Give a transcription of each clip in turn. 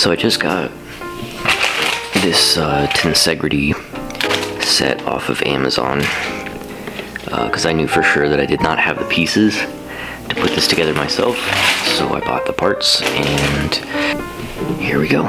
So I just got this Tensegrity set off of Amazon because I knew for sure that I did not have the pieces to put this together myself, so I bought the parts, and here we go.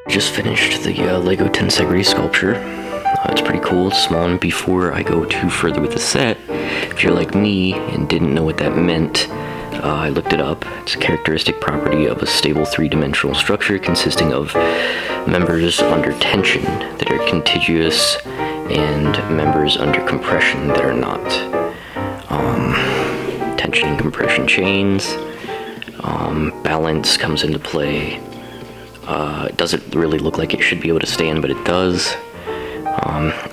Just finished the Lego Tensegrity sculpture. It's pretty cool, it's small, and before I go too further with the set, if you're like me and didn't know what that meant, I looked it up. It's a characteristic property of a stable three-dimensional structure consisting of members under tension that are contiguous and members under compression that are not. Tension and compression chains. Balance comes into play. It doesn't really look like it should be able to stand, but it does.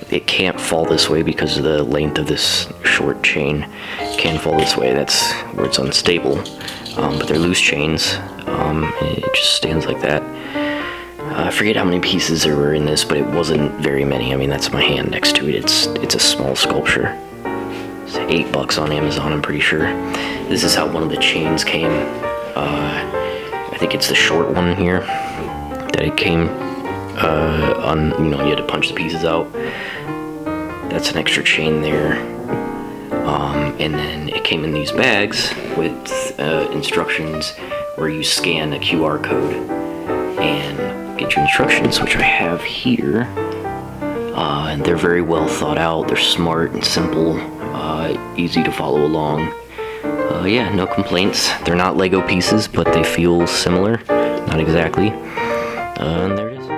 It can't fall this way because of the length of this short chain. It can fall this way, that's where it's unstable. But they're loose chains. It just stands like that. I forget how many pieces there were in this, but it wasn't very many. I mean, that's my hand next to it. It's a small sculpture. It's $8 on Amazon, I'm pretty sure. This is how one of the chains came. I think it's the short one here that it came on, you had to punch the pieces out. That's an extra chain there. And then it came in these bags with instructions where you scan a QR code and get your instructions, which I have here. And they're very well thought out. They're smart and simple, easy to follow along. Yeah, no complaints. They're not Lego pieces, but they feel similar. Not exactly. And there it is.